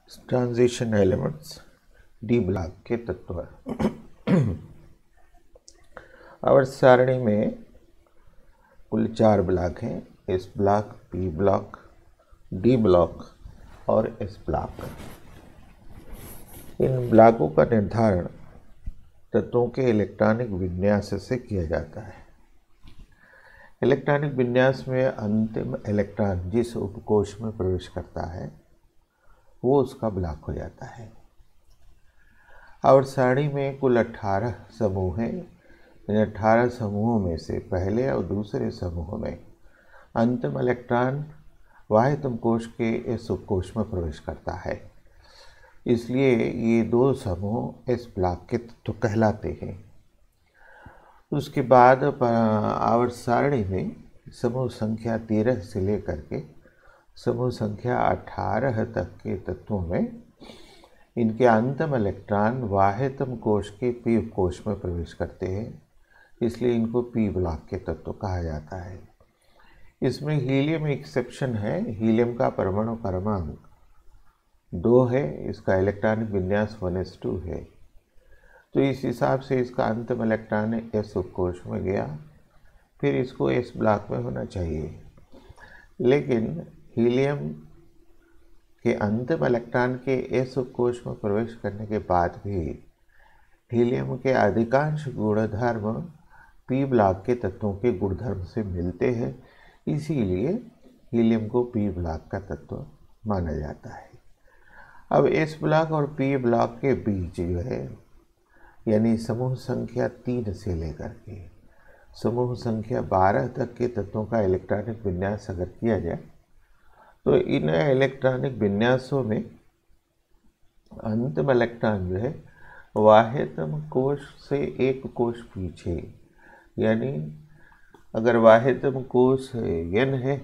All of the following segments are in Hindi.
ट्रांजिशन एलिमेंट्स डी ब्लॉक के तत्व। आवर्त सारणी में कुल 4 ब्लॉक हैं, S block, P block, D block और एस ब्लॉक। इन ब्लॉकों का निर्धारण तत्वों के इलेक्ट्रॉनिक विन्यास से किया जाता है। इलेक्ट्रॉनिक विन्यास में अंतिम इलेक्ट्रॉन जिस उपकोष में प्रवेश करता है वो उसका ब्लॉक हो जाता है। आवर्त सारणी में कुल 18 समूह हैं। इन 18 समूहों में से पहले और दूसरे समूह में अंतिम इलेक्ट्रॉन वाह्यतम कोश के इस उपकोष में प्रवेश करता है, इसलिए ये 2 समूह इस ब्लॉक के तत्व कहलाते हैं। उसके बाद आवर्त सारणी में समूह संख्या 13 से लेकर के समूह संख्या 18 तक के तत्वों में इनके अंतिम इलेक्ट्रॉन वाह्यतम कोश के पी कोश में प्रवेश करते हैं, इसलिए इनको पी ब्लॉक के तत्व कहा जाता है। इसमें हीलियम एक्सेप्शन है। हीलियम का परमाणु क्रमांक 2 है, इसका इलेक्ट्रॉनिक विन्यास 1s2 है, तो इस हिसाब से इसका अंतिम इलेक्ट्रॉन एस उपकोष में गया, फिर इसको एस ब्लॉक में होना चाहिए। लेकिन हीलियम के अंतिम इलेक्ट्रॉन के एस उपकोष में प्रवेश करने के बाद भी हीलियम के अधिकांश गुणधर्म पी ब्लॉक के तत्वों के गुणधर्म से मिलते हैं, इसीलिए हीलियम को पी ब्लॉक का तत्व माना जाता है। अब एस ब्लॉक और पी ब्लॉक के बीच जो है, यानी समूह संख्या 3 से लेकर के समूह संख्या 12 तक के तत्वों का इलेक्ट्रॉनिक विन्यास अगर किया जाए तो इन इलेक्ट्रॉनिक विन्यासों में अंतिम इलेक्ट्रॉन जो है वाह्यतम कोश से एक कोश पीछे, यानी अगर वाह्यतम कोश n है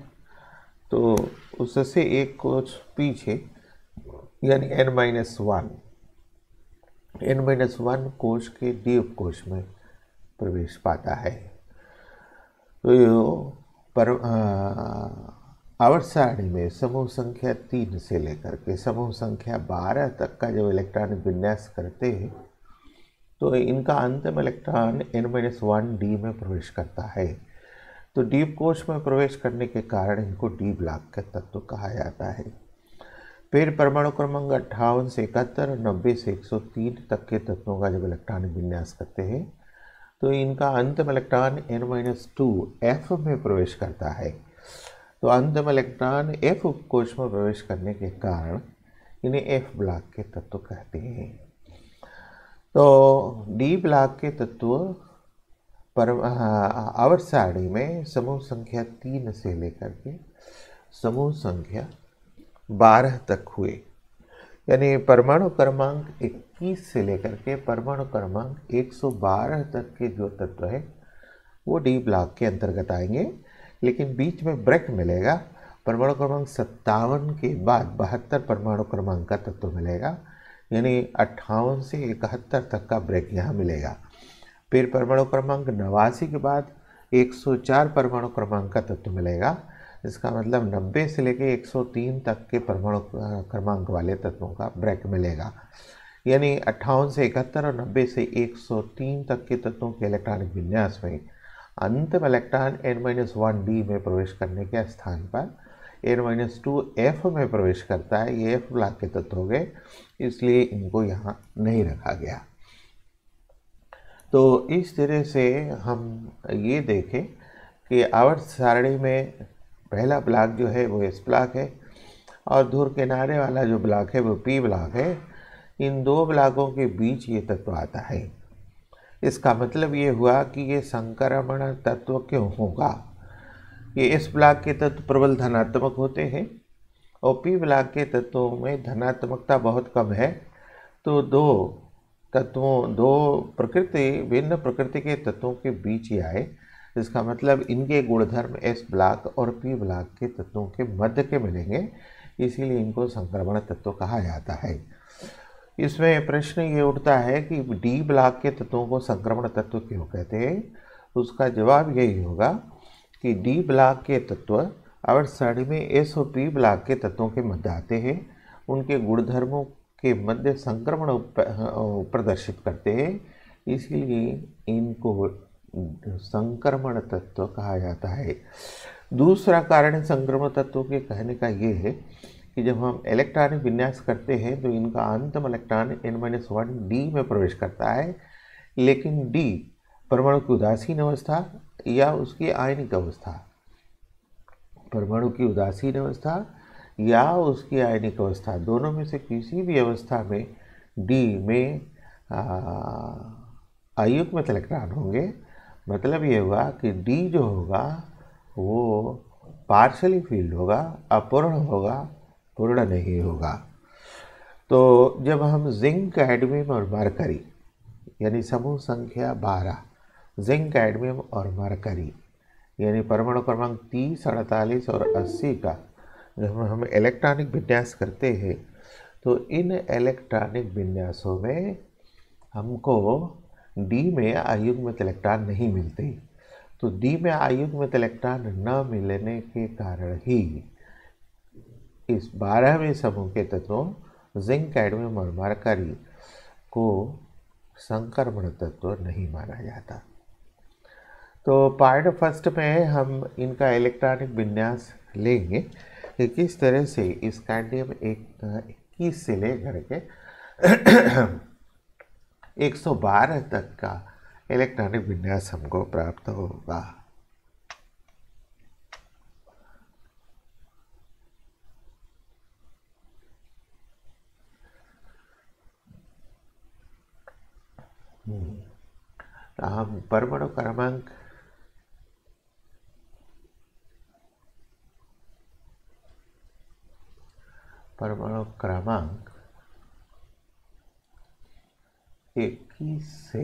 तो उससे एक कोश पीछे, यानी n-1 कोश के डी उपकोश में प्रवेश पाता है। तो आवर्त सारणी में समूह संख्या 3 से लेकर के समूह संख्या 12 तक का जब इलेक्ट्रॉनिक विन्यास करते हैं तो इनका अंतिम इलेक्ट्रॉन n-1d में प्रवेश करता है। तो डी कोश में प्रवेश करने के कारण इनको डी ब्लॉक का तत्व कहा जाता है। फिर परमाणु क्रमांक 58 से 71 और 90 से 103 तक के तत्वों का जब इलेक्ट्रॉनिक विन्यास करते हैं तो इनका अंतिम इलेक्ट्रॉन n-2 f में प्रवेश करता है। तो अंतिम इलेक्ट्रॉन f उपकोष में प्रवेश करने के कारण इन्हें f ब्लॉक के तत्व कहते हैं। तो डी ब्लॉक के तत्व आवर्त सारणी में समूह संख्या 3 से लेकर के समूह संख्या 12 तक हुए, यानी परमाणु क्रमांक 21 से लेकर के परमाणु क्रमांक 112 तक के जो तत्व है वो डी ब्लॉक के अंतर्गत आएंगे। लेकिन बीच में ब्रेक मिलेगा, परमाणु क्रमांक 57 के बाद 72 परमाणु क्रमांक का तत्व मिलेगा, यानी 58 से 71 तक का ब्रेक यहाँ मिलेगा। फिर परमाणु क्रमांक 89 के बाद 104 परमाणु क्रमांक का तत्व मिलेगा, इसका मतलब 90 से लेकर 103 तक के परमाणु क्रमांक वाले तत्वों का ब्रेक मिलेगा, यानी 58 से 71 और 90 से 103 तक के तत्वों के इलेक्ट्रॉनिक विन्यास में अंतिम इलेक्ट्रॉन n-1d में प्रवेश करने के स्थान पर n-2 f में प्रवेश करता है। ये f ब्लॉक के तत्व हो गए, इसलिए इनको यहाँ नहीं रखा गया। तो इस तरह से हम ये देखें कि आवर्त सारणी में पहला ब्लॉक जो है वो एस ब्लॉक है और धुर किनारे वाला जो ब्लॉक है वो पी ब्लॉक है। इन 2 ब्लॉकों के बीच ये तत्व आता है। इसका मतलब ये हुआ कि ये संक्रमण तत्व क्यों होगा। ये एस ब्लॉक के तत्व प्रबल धनात्मक होते हैं और पी ब्लॉक के तत्वों में धनात्मकता बहुत कम है। तो 2 भिन्न प्रकृति के तत्वों के बीच ही आए, इसका मतलब इनके गुणधर्म एस ब्लॉक और पी ब्लॉक के तत्वों के मध्य के मिलेंगे, इसीलिए इनको संक्रमण तत्व कहा जाता है। इसमें प्रश्न ये उठता है कि डी ब्लॉक के तत्वों को संक्रमण तत्व क्यों कहते हैं। उसका जवाब यही होगा कि डी ब्लॉक के तत्व आवर्त सारणी में एस और पी ब्लॉक के तत्वों के मध्य आते हैं, उनके गुणधर्मों के मध्य संक्रमण प्रदर्शित करते हैं, इसलिए इनको संक्रमण तत्व कहा जाता है। दूसरा कारण संक्रमण तत्वों के कहने का ये है कि जब हम इलेक्ट्रॉनिक विन्यास करते हैं तो इनका अंतिम इलेक्ट्रॉन n-1 डी में प्रवेश करता है, लेकिन डी परमाणु की उदासीन अवस्था या उसकी आयनिक अवस्था, परमाणु की उदासीन अवस्था या उसकी आयनिक अवस्था, दोनों में से किसी भी अवस्था में डी में अयुग्मित इलेक्ट्रॉन होंगे। मतलब ये हुआ कि डी जो होगा वो पार्शली फील्ड होगा, अपूर्ण होगा, पूर्ण नहीं होगा। तो जब हम जिंक, कैडमियम और मरकरी यानी समूह संख्या 12 जिंक, कैडमियम और मरकरी यानी परमाणु क्रमांक 30, 48 और 80 का जब हम इलेक्ट्रॉनिक विन्यास करते हैं तो इन इलेक्ट्रॉनिक विन्यासों में हमको डी में अयुग्मित इलेक्ट्रॉन नहीं मिलते। तो डी में अयुग्मित इलेक्ट्रॉन न मिलने के कारण ही इस 12वें समूह के तत्वों जिंक, कैडमियम और मरकरी को संक्रमण तत्व नहीं माना जाता। तो पार्ट फर्स्ट में हम इनका इलेक्ट्रॉनिक विन्यास लेंगे कि किस तरह से इस स्कैंडियम 21 से लेकर के 112 तक का इलेक्ट्रॉनिक विन्यास हमको प्राप्त होगा। हम परमाणु क्रमांक परमाणु क्रमांक 21 से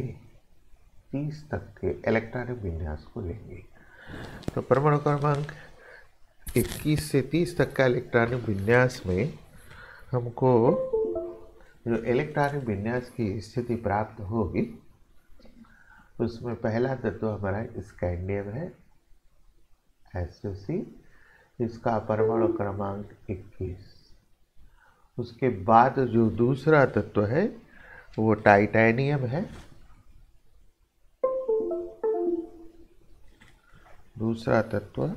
30 तक के इलेक्ट्रॉनिक विन्यास को लेंगे। तो परमाणु क्रमांक 21 से 30 तक का इलेक्ट्रॉनिक विन्यास में हमको जो इलेक्ट्रॉनिक विन्यास की स्थिति प्राप्त होगी उसमें पहला तत्व हमारा स्कैंडियम है, Sc, इसका परमाणु क्रमांक 21। उसके बाद जो दूसरा तत्व है वो टाइटेनियम है, दूसरा तत्व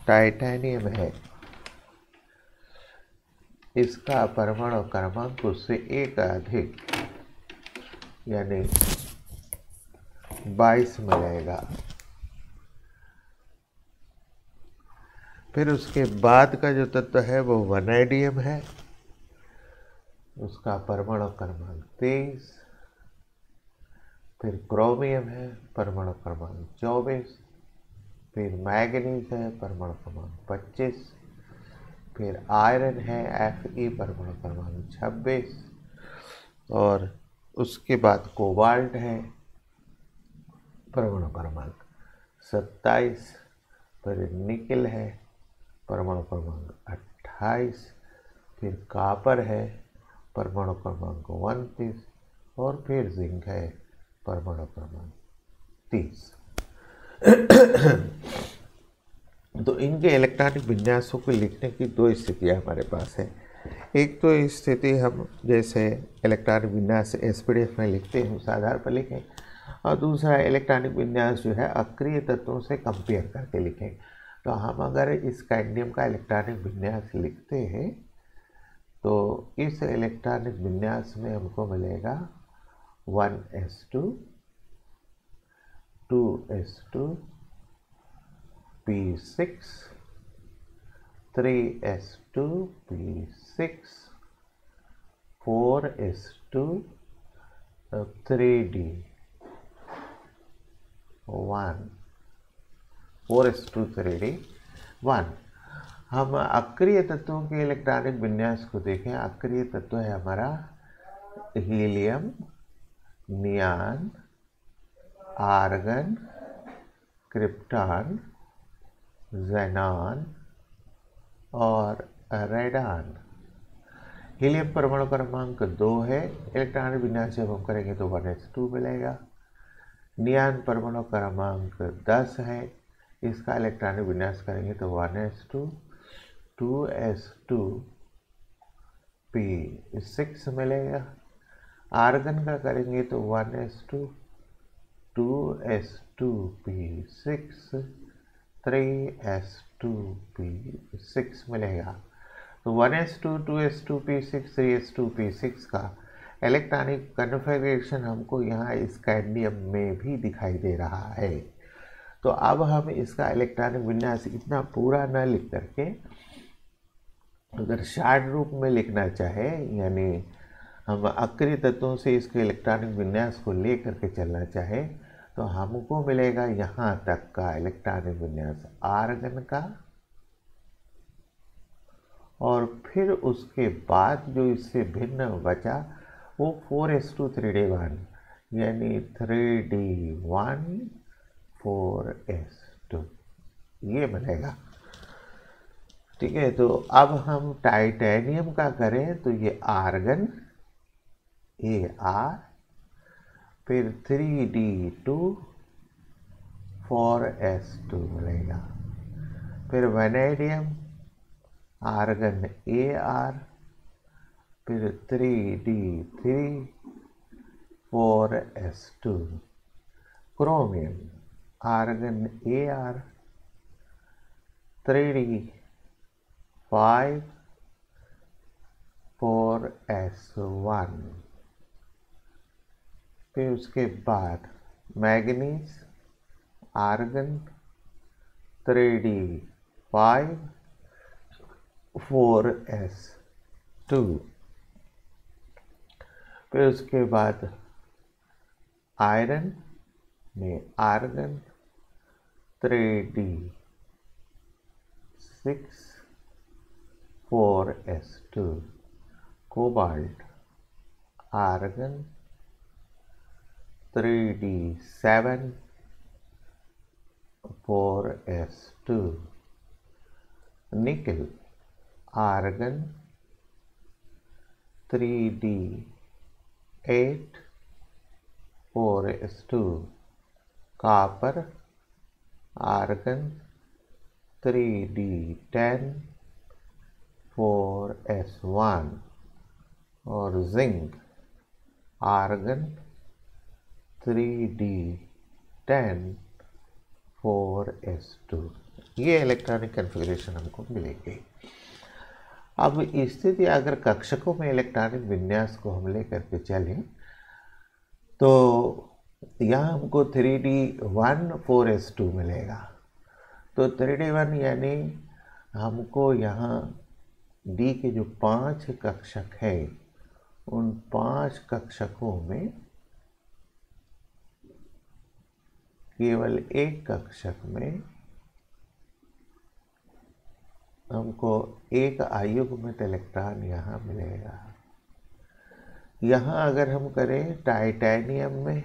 टाइटेनियम है, इसका परमाणु क्रमांक उससे एक अधिक यानी 22 मिलेगा। फिर उसके बाद का जो तत्व है वो वनैडियम है, उसका परमाणु क्रमांक 23। फिर क्रोमियम है, परमाणु क्रमांक 24। फिर मैग्नीज है, परमाणु क्रमांक 25। फिर आयरन है, Fe, परमाणु क्रमांक 26। और उसके बाद कोबाल्ट है, परमाणु क्रमांक 27। फिर निकेल है, परमाणु क्रमांक 28। फिर कॉपर है, परमाणु क्रमांक 29। और फिर जिंक है, परमाणु क्रमांक 30। तो इनके इलेक्ट्रॉनिक विन्यासों को लिखने की दो स्थितियाँ हमारे पास है। एक तो स्थिति हम जैसे इलेक्ट्रॉनिक विन्यास एसपीडीएफ में लिखते हैं उस आधार पर लिखें, और दूसरा इलेक्ट्रॉनिक विन्यास जो है अक्रिय तत्वों से कंपेयर करके लिखें। तो हम अगर इस स्कैंडियम का इलेक्ट्रॉनिक विन्यास लिखते हैं तो इस इलेक्ट्रॉनिक विन्यास में हमको मिलेगा 1s2 2s2 p6 3s2 p6 4s2 3d 1 4s2 3d 1। हम अक्रिय तत्वों के इलेक्ट्रॉनिक विन्यास को देखें। अक्रिय तत्व है हमारा हीलियम, नियान, आर्गन, क्रिप्टॉन, ज़ेनॉन और रेडॉन। हीलियम परमाणु क्रमांक 2 है, इलेक्ट्रॉनिक विन्यास जब हम करेंगे तो 1s2 मिलेगा। नियान परमाणु क्रमांक 10 है, इसका इलेक्ट्रॉनिक विन्यास करेंगे तो 1s2 2s2 6 मिलेगा। आर्गन का करेंगे तो 1s2 2s2p6 3s2p6 मिलेगा। तो 1s2 2s2p6 3s2p6 का इलेक्ट्रॉनिक कन्फिग्रेशन हमको यहाँ इस कैडमियम में भी दिखाई दे रहा है। तो अब हम इसका इलेक्ट्रॉनिक विन्यास इतना पूरा न लिख करके अगर शार्ट रूप में लिखना चाहे, यानी हम अक्रिय तत्वों से इसके इलेक्ट्रॉनिक विन्यास को ले करके चलना चाहे, तो हमको मिलेगा यहाँ तक का इलेक्ट्रॉनिक विन्यास आर्गन का, और फिर उसके बाद जो इससे भिन्न बचा वो 4s2 3d1 यानी 3d1 4s2 ये मिलेगा। ठीक है, तो अब हम टाइटेनियम का करें तो ये आर्गन Ar, फिर 3d2 4s2 मिलेगा। फिर वैनेडियम आर्गन Ar, फिर 3d3 4s2। Chromium argon Ar 3d5 4s1। फिर उसके बाद मैग्नीज आर्गन 3d5 4s2। फिर उसके बाद आयरन में argon 3d6 4s2। Cobalt argon 3d7 4s2। निकल argon 3d8 4s2। Copper argon 3d10 4s1। और जिंक आर्गन 3d10 4s2। ये इलेक्ट्रॉनिक कन्फिग्रेशन हमको मिलेगी। अब स्थिति अगर कक्षकों में इलेक्ट्रॉनिक विन्यास को हम लेकर के चलें तो यहाँ हमको 3d1 4s2 मिलेगा। तो 3d1 यानी हमको यहाँ D के जो 5 कक्षक हैं उन 5 कक्षकों में केवल एक कक्षक में हमको एक अयुग्मित इलेक्ट्रॉन यहाँ मिलेगा। यहाँ अगर हम करें टाइटेनियम में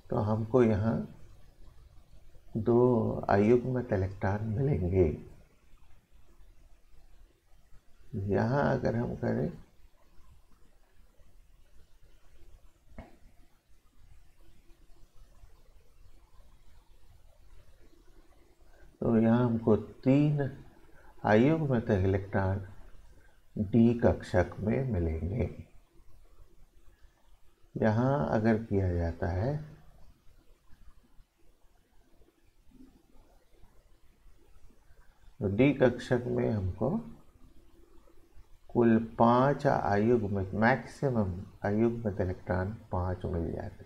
तो हमको यहाँ 2 अयुग्मित इलेक्ट्रॉन मिलेंगे। यहाँ अगर हम करें तो यहाँ हमको 3 अयुग्मित इलेक्ट्रॉन डी कक्षक में मिलेंगे। यहाँ अगर किया जाता है तो डी कक्षक में हमको कुल 5 अयुग्मित मैक्सिमम अयुग्मित इलेक्ट्रॉन 5 मिल जाते।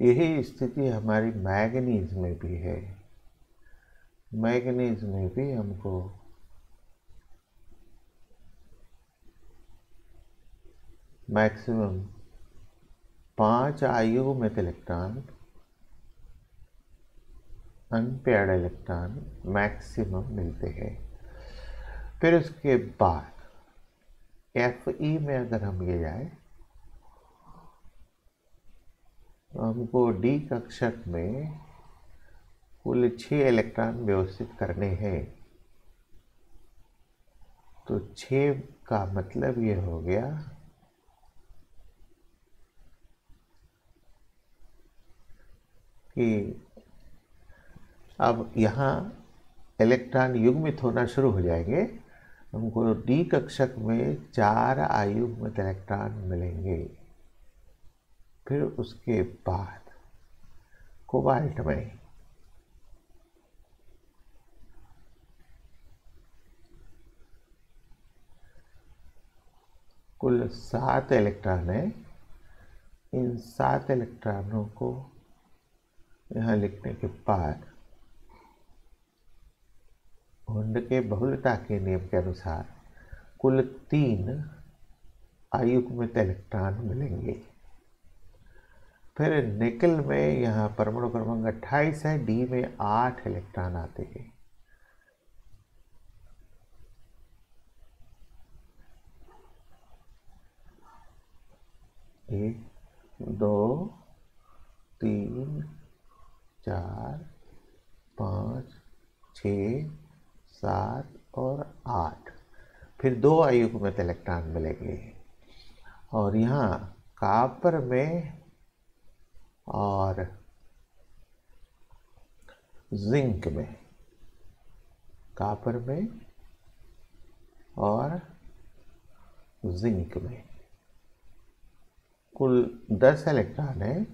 यही स्थिति हमारी मैग्नीज में भी है। मैग्नीज में भी हमको मैक्सिमम 5 अयुग्मित इलेक्ट्रॉन अनपेयर्ड इलेक्ट्रॉन मैक्सिमम मिलते हैं। फिर उसके बाद Fe में अगर हम ये जाए तो हमको डी कक्षक में कुल 6 इलेक्ट्रॉन व्यवस्थित करने हैं। तो 6 का मतलब ये हो गया कि अब यहाँ इलेक्ट्रॉन युग्मित होना शुरू हो जाएंगे। हमको डी कक्षक में 4 अयुग्मित इलेक्ट्रॉन मिलेंगे। फिर उसके बाद कोबाल्ट में कुल 7 इलेक्ट्रॉन है। इन 7 इलेक्ट्रॉनों को यहाँ लिखने के बाद हुंड के बहुलता के नियम के अनुसार कुल 3 अयुग्मित इलेक्ट्रॉन मिलेंगे। फिर निकल में यहाँ परमाणु क्रमांक 28 है, डी में 8 इलेक्ट्रॉन आते हैं। एक, 2, 3, 4, 5, 6, 7 और 8। फिर 2 अयुग्मित इलेक्ट्रॉन मिलेंगे। और यहाँ कॉपर में और जिंक में, कॉपर में और जिंक में कुल 10 इलेक्ट्रॉन है।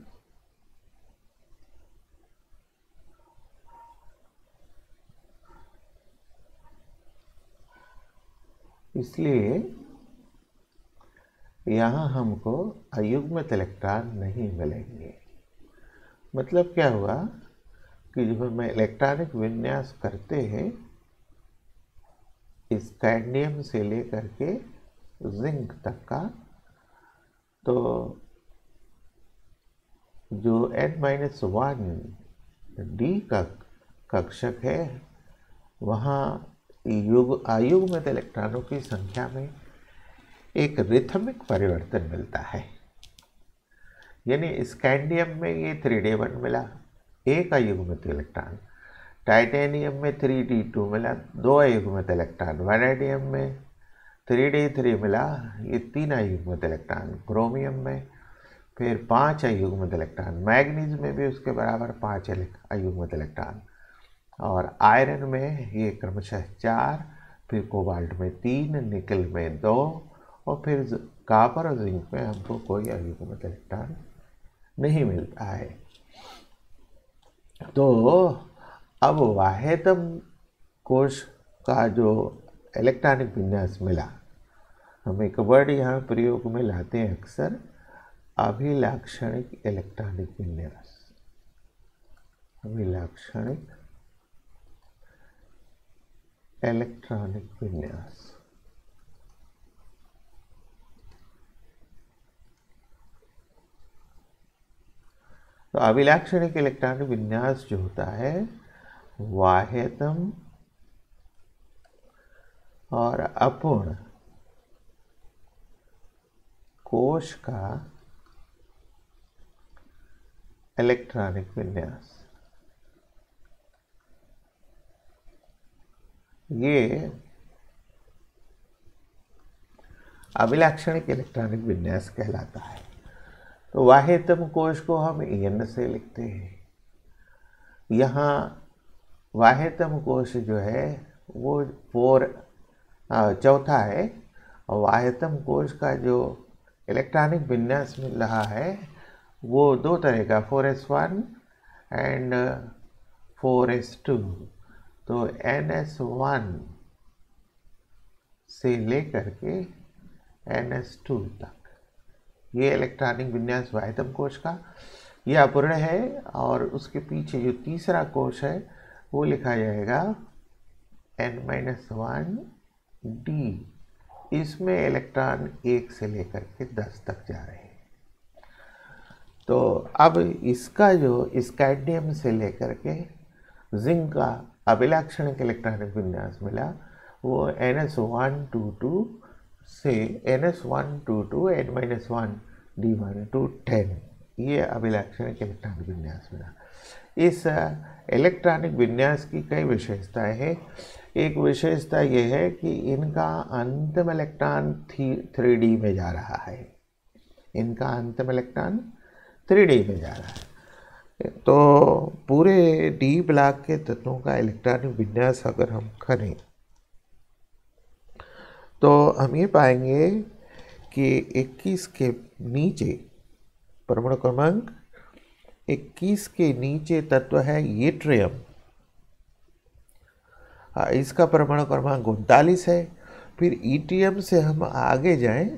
इसलिए यहाँ हमको अयुग्मित इलेक्ट्रॉन नहीं मिलेंगे। मतलब क्या हुआ कि जब हम इलेक्ट्रॉनिक विन्यास करते हैं स्कैंडियम से लेकर के जिंक तक का, तो जो n-1 डी का कक्षक है वहाँ अयुग्मित इलेक्ट्रॉनों की संख्या में एक रिथमिक परिवर्तन मिलता है। यानी स्कैंडियम में ये 3d1 मिला, 1 अयुग्मित इलेक्ट्रॉन। टाइटेनियम में 3d2 मिला, 2 अयुग्मित इलेक्ट्रॉन। वैनेडियम में 3d3 मिला, ये 3 अयुग्मित इलेक्ट्रॉन। क्रोमियम में फिर 5 अयुग्मित इलेक्ट्रॉन। मैग्नीज में भी उसके बराबर 5 अयुग्मित इलेक्ट्रॉन। और आयरन में ये क्रमशः 4, फिर कोबाल्ट में 3, निकल में 2, और फिर कॉपर और जिंक में हमको कोई अयुग्मित इलेक्ट्रॉन नहीं मिलता है। तो अब वाहेतम कोश का जो इलेक्ट्रॉनिक विन्यास मिला, हम एक वर्ड यहाँ प्रयोग में लाते हैं अक्सर, अभिलाक्षणिक इलेक्ट्रॉनिक विन्यास। अभिलाक्षणिक इलेक्ट्रॉनिक विन्यास। तो अभिलाक्षणिक इलेक्ट्रॉनिक विन्यास जो होता है वाह्यतम और अपूर्ण कोश का इलेक्ट्रॉनिक विन्यास, ये अभिलाक्षणिक इलेक्ट्रॉनिक विन्यास कहलाता है। तो वाह्यतम कोश को हम n से लिखते हैं। यहाँ वाह्यतम कोश जो है वो 4 है, और वाह्यतम कोश का जो इलेक्ट्रॉनिक विन्यास मिल रहा है वो 2 तरह का, 4s1 एंड 4s2। तो ns1 से लेकर के ns2 तक ये इलेक्ट्रॉनिक विन्यास वाह्यतम कोश का, यह अपूर्ण है। और उसके पीछे जो तीसरा कोश है वो लिखा जाएगा n-1 d। इसमें इलेक्ट्रॉन 1 से लेकर के 10 तक जा रहे हैं। तो अब इसका जो स्कैंडियम से लेकर के जिंक का अभिलाक्षणिक इलेक्ट्रॉनिक विन्यास मिला वो ns122 से ns122 n-1 d1 to 10, ये अभिलाक्षणिक इलेक्ट्रॉनिक विन्यास मिला। इस इलेक्ट्रॉनिक विन्यास की कई विशेषताएं हैं। एक विशेषता यह है कि इनका अंतिम इलेक्ट्रॉन 3d में जा रहा है। इनका अंतिम इलेक्ट्रॉन 3d में जा रहा है। तो पूरे डी ब्लॉक के तत्वों का इलेक्ट्रॉनिक विन्यास अगर हम करें तो हम ये पाएंगे कि 21 के नीचे परमाणु क्रमांक 21 के नीचे तत्व है यट्रियम। इसका परमाणु क्रमांक 39 है। फिर ईटीएम से हम आगे जाएं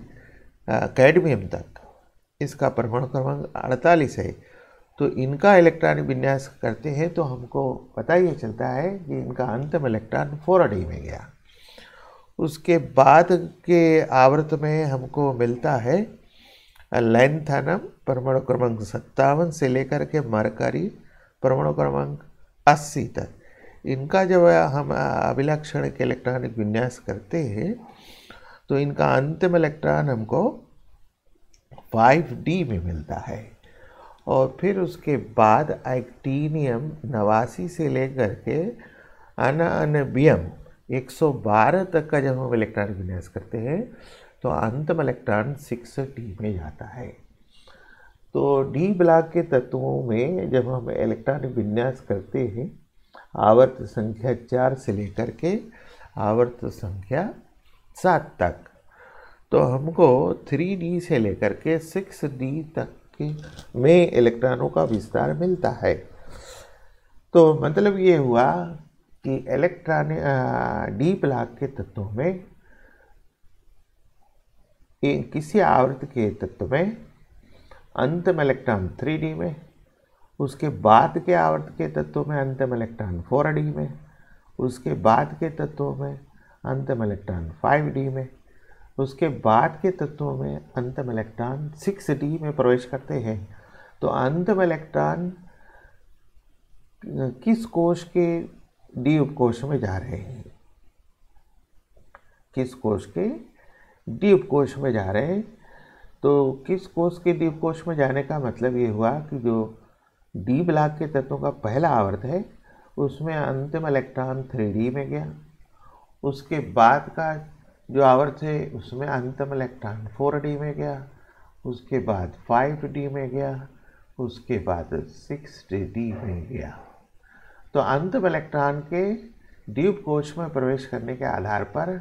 कैडमियम तक, इसका परमाणु क्रमांक 48 है। तो इनका इलेक्ट्रॉनिक विन्यास करते हैं तो हमको पता ही चलता है कि इनका अंतिम इलेक्ट्रॉन 4d में गया। उसके बाद के आवर्त में हमको मिलता है लैंथेनम परमाणु क्रमांक 57 से लेकर के मरकरी परमाणु क्रमांक 80 तक। इनका जब हम अभिलक्षणिक इलेक्ट्रॉनिक विन्यास करते हैं तो इनका अंतिम इलेक्ट्रॉन हमको 5d में मिलता है। और फिर उसके बाद एक्टीनियम 89 से लेकर के अनअनबियम 112 तक का जब हम इलेक्ट्रॉनिक विन्यास करते हैं तो अंतिम इलेक्ट्रॉन 6d में जाता है। तो डी ब्लॉक के तत्वों में जब हम इलेक्ट्रॉनिक विन्यास करते हैं आवर्त संख्या 4 से लेकर के आवर्त संख्या 7 तक, तो हमको 3d से लेकर के 6d तक के में इलेक्ट्रॉनों का विस्तार मिलता है। तो मतलब ये हुआ कि इलेक्ट्रॉन डी ब्लॉक के तत्वों में किसी आवर्त के तत्व में अंतिम इलेक्ट्रॉन 3d में, उसके बाद के आवर्त के तत्वों में अंतिम इलेक्ट्रॉन 4d में, उसके बाद के तत्वों में अंतिम इलेक्ट्रॉन 5d में, उसके बाद के तत्वों में अंतिम इलेक्ट्रॉन 6d में प्रवेश करते हैं। तो अंतिम इलेक्ट्रॉन किस कोश के डी उपकोश में जा रहे हैं, किस कोश के डी उपकोश में जा रहे हैं। तो किस कोश के डी उपकोश में जाने का मतलब ये हुआ कि जो डी ब्लॉक के तत्वों का पहला आवर्त है उसमें अंतिम इलेक्ट्रॉन 3d में गया, उसके बाद का जो आवर्त है उसमें अंतिम इलेक्ट्रॉन 4d में गया, उसके बाद 5d में गया, उसके बाद 6d में गया। तो अंतिम इलेक्ट्रॉन के डी उपकोश में प्रवेश करने के आधार पर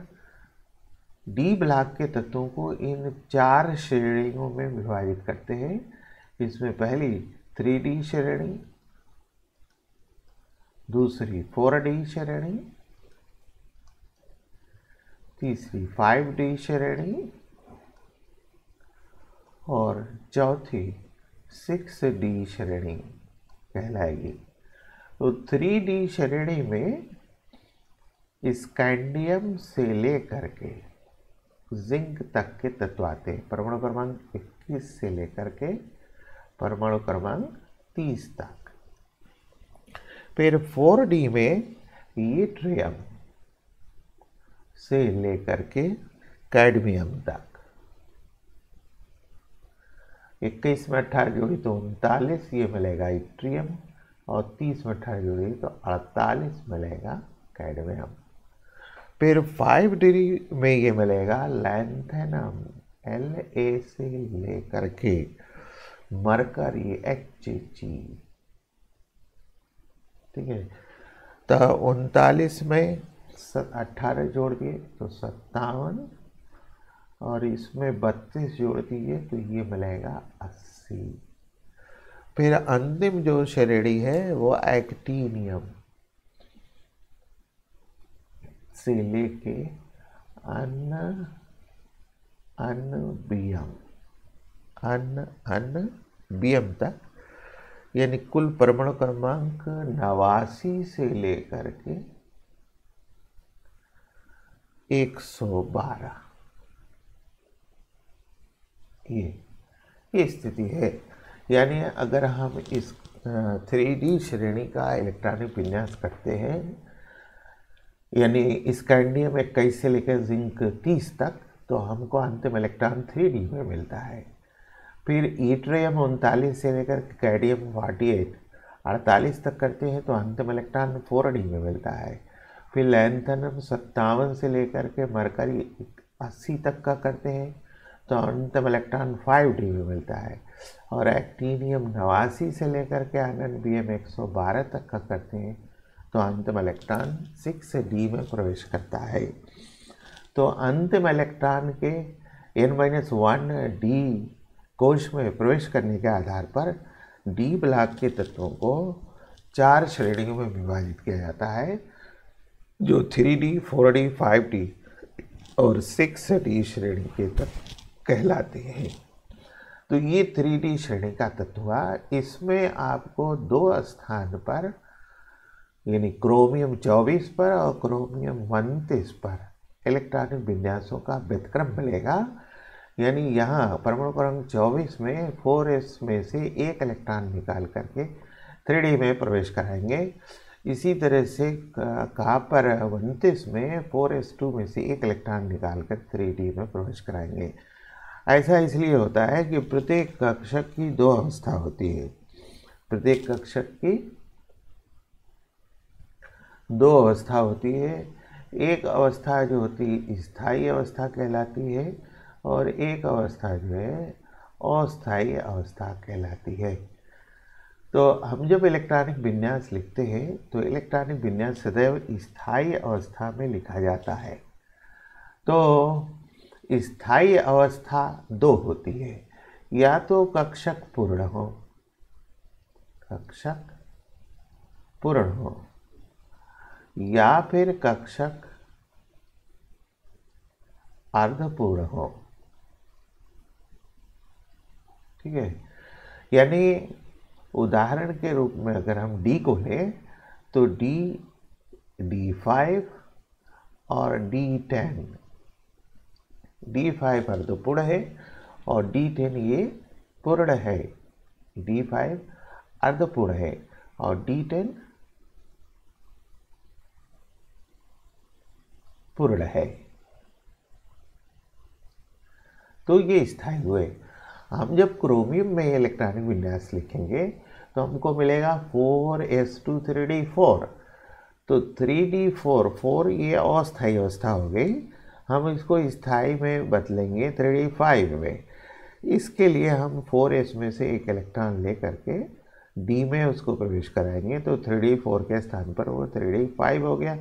डी ब्लॉक के तत्वों को इन 4 श्रेणियों में विभाजित करते हैं। इसमें पहली 3d श्रेणी, दूसरी 4d श्रेणी, तीसरी 5d श्रेणी और चौथी 6d श्रेणी कहलाएगी। तो 3d श्रेणी में स्कैंडियम से लेकर के जिंक तक के तत्व आते हैं, परमाणु क्रमांक 21 से लेकर के परमाणु क्रमांक 30 तक। फिर 4d में यट्रियम से लेकर के कैडमियम तक। 21 में 18 जोड़ी तो 39 ये मिलेगा यट्रियम, और 30 में 18 जोड़ी तो 48 मिलेगा कैडमियम। फिर 5d में ये मिलेगा लैंथेनम La से लेकर के मरकरी Hg, ठीक है। तो 39 में 18 जोड़ दिए तो 57, और इसमें 32 जोड़ दिए तो ये मिलेगा 80। फिर अंतिम जो श्रेणी है वो एक्टीनियम से लेके अनबियम तक, यानी कुल परमाणु क्रमांक 89 से लेकर के 112, ये स्थिति है। यानी अगर हम इस 3d श्रेणी का इलेक्ट्रॉनिक विन्यास करते हैं, यानी स्कैंडियम 21 से लेकर जिंक 30 तक, तो हमको अंतिम इलेक्ट्रॉन 3d में मिलता है। फिर यट्रियम 39 से लेकर कैडमियम 48 तक करते हैं तो अंतिम इलेक्ट्रॉन 4d में मिलता है। फिर लैंथेनम 57 से लेकर के मरकरी 80 तक का करते हैं तो अंत में इलेक्ट्रॉन 5d में मिलता है। और एक्टीनियम 89 से लेकर के आनंदीयम 112 तक का करते हैं तो अंत में इलेक्ट्रॉन 6d में प्रवेश करता है। तो अंतिम इलेक्ट्रॉन के n-1d कोश में प्रवेश करने के आधार पर डी ब्लॉक के तत्वों को 4 श्रेणियों में विभाजित किया जाता है, जो 3d, 4d, 5d और 6d श्रेणी के तत्व कहलाते हैं। तो ये 3d श्रेणी का तत्व हुआ। इसमें आपको 2 स्थान पर यानी क्रोमियम 24 पर और क्रोमियम 29 पर इलेक्ट्रॉनिक विन्यासों का व्यतक्रम मिलेगा। यानी यहाँ परमाणु क्रमांक 24 में 4s में से एक इलेक्ट्रॉन निकाल करके 3d में प्रवेश कराएंगे। इसी तरह से कॉपर 29 में 4s2 में से एक इलेक्ट्रॉन निकाल कर 3d में प्रवेश कराएंगे। ऐसा इसलिए होता है कि प्रत्येक कक्षक की 2 अवस्था होती है। प्रत्येक कक्षक की 2 अवस्था होती है। एक अवस्था जो होती है स्थायी अवस्था कहलाती है और एक अवस्था जो है अस्थायी अवस्था कहलाती है। तो हम जब इलेक्ट्रॉनिक विन्यास लिखते हैं तो इलेक्ट्रॉनिक विन्यास सदैव स्थायी अवस्था में लिखा जाता है। तो स्थायी अवस्था 2 होती है, या तो कक्षक पूर्ण हो, कक्षक पूर्ण हो, या फिर कक्षक अर्धपूर्ण हो। ठीक है, यानी उदाहरण के रूप में अगर हम D को लें तो D, D5 और D10, D5 अर्धपूर्ण है और D10 ये पूर्ण है। D5 अर्धपूर्ण है और D10 पूर्ण है। तो ये स्थायी हुए। हम जब क्रोमियम में इलेक्ट्रॉनिक विन्यास लिखेंगे तो हमको मिलेगा 4s2 3d4। तो 3d4 4 ये अस्थायी अवस्था हो गई। हम इसको स्थायी में बदलेंगे 3d5 में। इसके लिए हम 4s में से एक इलेक्ट्रॉन ले करके d में उसको प्रवेश कराएंगे तो 3d4 के स्थान पर वो 3d5 हो गया।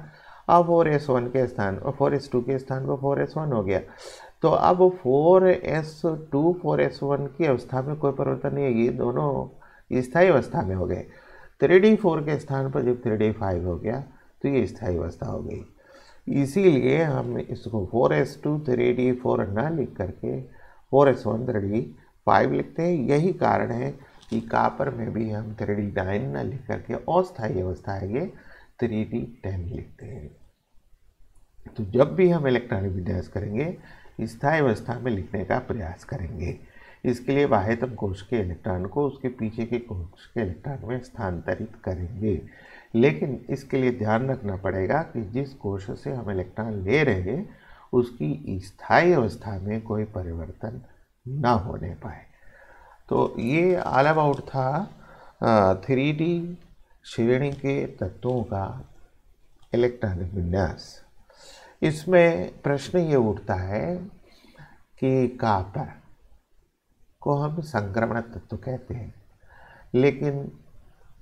अब 4s1 के स्थान 4s2 के स्थान पर 4s1 हो गया। तो अब 4s2 4s1 की अवस्था में कोई परिवर्तन नहीं है, ये दोनों स्थायी अवस्था में हो गए। 3d4 के स्थान पर जब 3d5 हो गया तो ये स्थायी अवस्था हो गई। इसीलिए हम इसको 4s2 3d4 न लिख करके 4s1 3d5 लिखते हैं। यही कारण है कि कॉपर में भी हम 3d9 न लिख करके अस्थायी अवस्था है 3d10 लिखते हैं। तो जब भी हम इलेक्ट्रॉनिक विन्यास करेंगे स्थायी अवस्था में लिखने का प्रयास करेंगे। इसके लिए बाह्यतम कोश के इलेक्ट्रॉन को उसके पीछे के कोश के इलेक्ट्रॉन में स्थानांतरित करेंगे। लेकिन इसके लिए ध्यान रखना पड़ेगा कि जिस कोश से हम इलेक्ट्रॉन ले रहे हैं उसकी स्थायी अवस्था में कोई परिवर्तन ना होने पाए। तो ये ऑल अबाउट था 3D श्रेणी के तत्वों का इलेक्ट्रॉनिक विन्यास। इसमें प्रश्न ये उठता है कि कॉपर को हम संक्रमण तत्व कहते हैं, लेकिन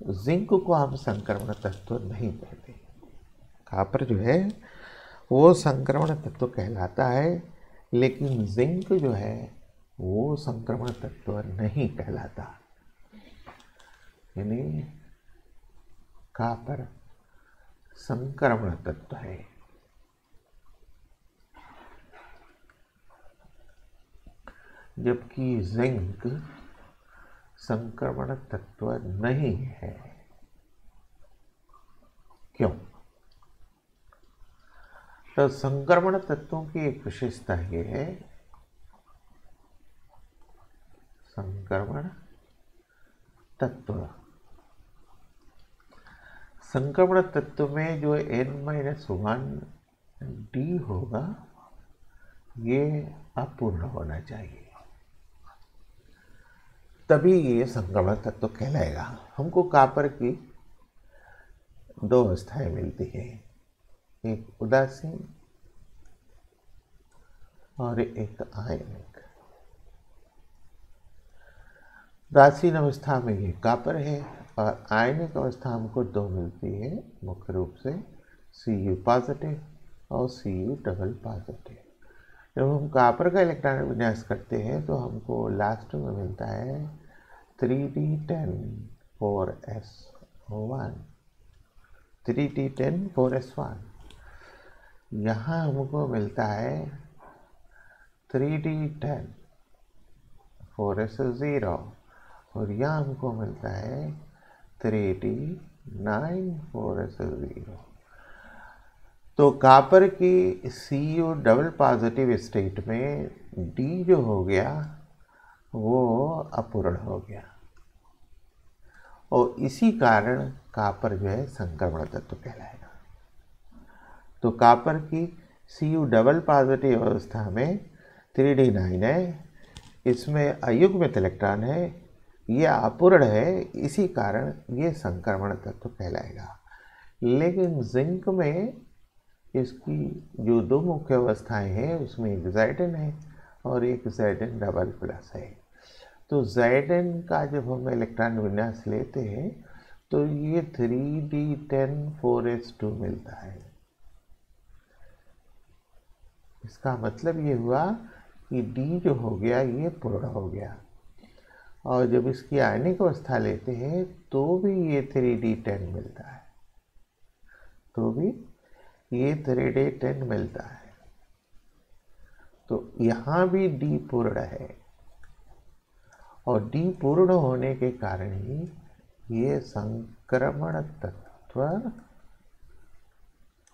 जिंक को हम संक्रमण तत्व नहीं कहते। कॉपर जो है वो संक्रमण तत्व कहलाता है, लेकिन जिंक जो है वो संक्रमण तत्व नहीं कहलाता। यानी कॉपर संक्रमण तत्व है। जबकि जिंक संक्रमण तत्व नहीं है। क्यों? तो संक्रमण तत्वों की एक विशेषता ये है, संक्रमण तत्व, संक्रमण तत्व में जो n-1d होगा ये अपूर्ण होना चाहिए, तभी ये संक्रमण तत्व कहलाएगा। हमको कॉपर की 2 अवस्थाएं मिलती हैं, एक उदासीन और एक आयनिक। उदासीन अवस्था में ये कॉपर है और आयनिक अवस्था हमको दो मिलती है मुख्य रूप से Cu पॉजिटिव और Cu डबल पॉजिटिव। जब हम कॉपर का इलेक्ट्रॉन विन्यास करते हैं तो हमको लास्ट में मिलता है 3d10 4s1 3d10 4s1। यहाँ हमको मिलता है 3d10 4s0 और यहाँ हमको मिलता है 3d9 4s0। तो कॉपर की Cu डबल पॉजिटिव स्टेट में D जो हो गया वो अपूर्ण हो गया और इसी कारण कॉपर जो है संक्रमण तत्व कहलाएगा। तो कॉपर की Cu डबल पॉजिटिव अवस्था में 3d9 है, इसमें अयुग्मित इलेक्ट्रॉन है, यह अपूर्ण है, इसी कारण ये संक्रमण तत्व कहलाएगा। लेकिन जिंक में इसकी जो दो मुख्य अवस्थाएं हैं उसमें एक Zn है और एक Zn डबल प्लस है। तो Zn का जब हम इलेक्ट्रॉन विन्यास लेते हैं तो ये 3d10 4s2 मिलता है। इसका मतलब ये हुआ कि D जो हो गया ये पूर्ण हो गया और जब इसकी आयनिक अवस्था लेते हैं तो भी ये 3d10 मिलता है, तो भी ये 3d10 मिलता है। तो यहाँ भी D पूर्ण है और D पूर्ण होने के कारण ही ये संक्रमण तत्व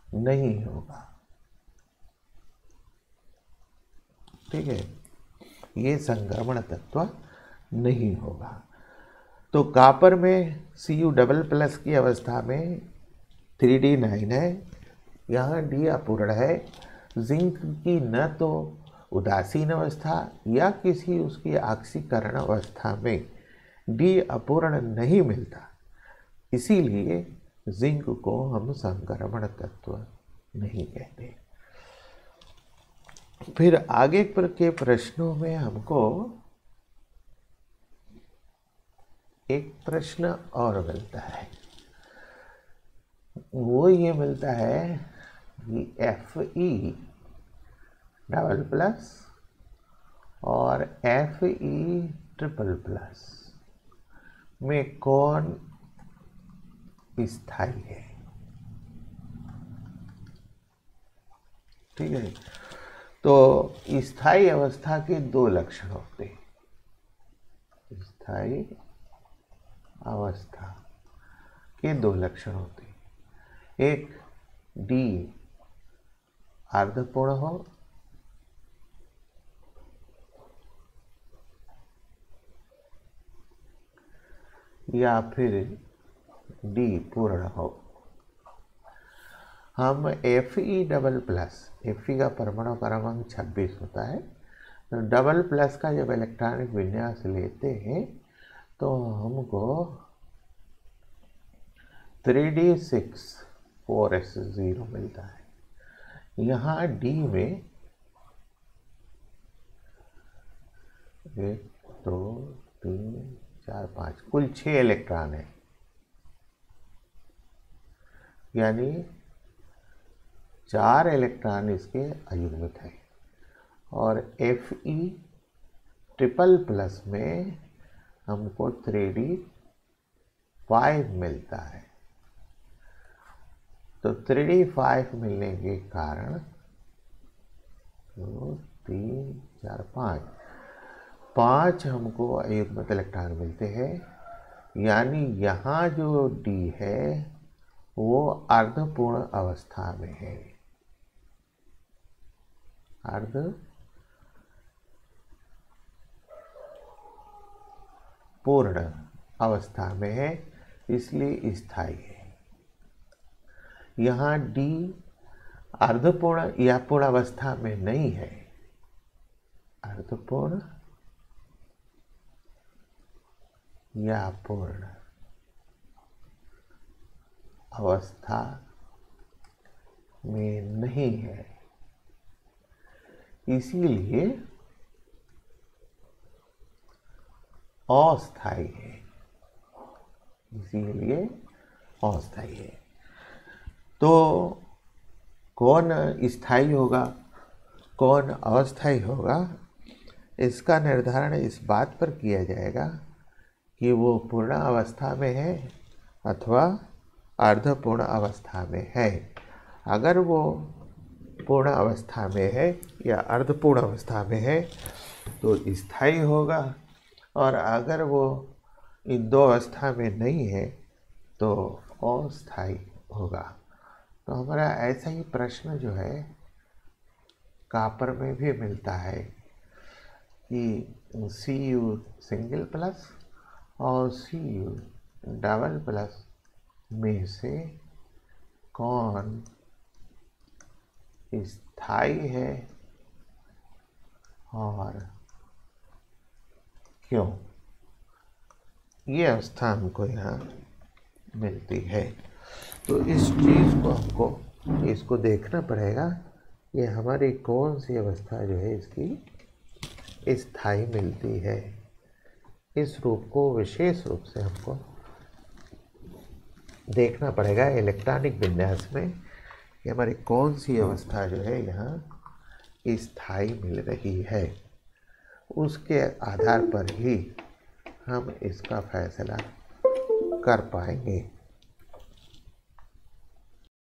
नहीं होगा। ठीक है, ये संक्रमण तत्व नहीं होगा। तो कॉपर में Cu डबल प्लस की अवस्था में 3d9 है, यहाँ D अपूर्ण है। जिंक की न तो उदासीन अवस्था या किसी उसकी ऑक्सीकरण अवस्था में D अपूर्ण नहीं मिलता, इसीलिए जिंक को हम संक्रमण तत्व नहीं कहते। फिर आगे पर के प्रश्नों में हमको एक प्रश्न और मिलता है, वो ये मिलता है कि Fe डबल प्लस और Fe ट्रिपल प्लस में कौन स्थायी है। ठीक है, तो स्थायी अवस्था के दो लक्षण होते हैं। स्थायी अवस्था के दो लक्षण होते हैं, एक D अर्धपूर्ण हो या फिर D पूर्ण हो। हम Fe डबल प्लस, Fe का परमाणु क्रमांक 26 होता है, तो डबल प्लस का जब इलेक्ट्रॉनिक विन्यास लेते हैं तो हमको 3d6 4s0 मिलता है। यहाँ D में 1 2 3 4 5 कुल 6 इलेक्ट्रॉन है, यानी 4 इलेक्ट्रॉन इसके अयुग्मित है और Fe ट्रिपल प्लस में हमको 3d5 मिलता है। तो 3d5 मिलने के कारण 2 3 4 5 हमको अयुग्मित इलेक्ट्रॉन मिलते हैं, यानी यहाँ जो D है वो अर्धपूर्ण अवस्था में है, पूर्ण अवस्था में है, इसलिए स्थायी है। यहाँ D अर्धपूर्ण या पूर्ण अवस्था में नहीं है, अर्धपूर्ण या पूर्ण अवस्था में नहीं है, इसीलिए अस्थाई है, इसीलिए अस्थाई है। तो कौन स्थायी होगा, कौन अस्थायी होगा, इसका निर्धारण इस बात पर किया जाएगा कि वो पूर्ण अवस्था में है अथवा अर्धपूर्ण अवस्था में है। अगर वो पूर्ण अवस्था में है या अर्धपूर्ण अवस्था में है तो स्थायी होगा, और अगर वो इन दो अवस्था में नहीं है तो अस्थायी होगा। तो हमारा ऐसा ही प्रश्न जो है कापर में भी मिलता है कि Cu सिंगल प्लस और Cu डबल प्लस में से कौन स्थायी है और क्यों, ये अवस्था हमको यहाँ मिलती है। तो इस चीज़ को हमको इसको देखना पड़ेगा, ये हमारी कौन सी अवस्था जो है इसकी स्थायी मिलती है। इस रूप को विशेष रूप से हमको देखना पड़ेगा इलेक्ट्रॉनिक विन्यास में कि हमारी कौन सी अवस्था जो है यहाँ स्थायी मिल रही है। उसके आधार पर ही हम इसका फैसला कर पाएंगे।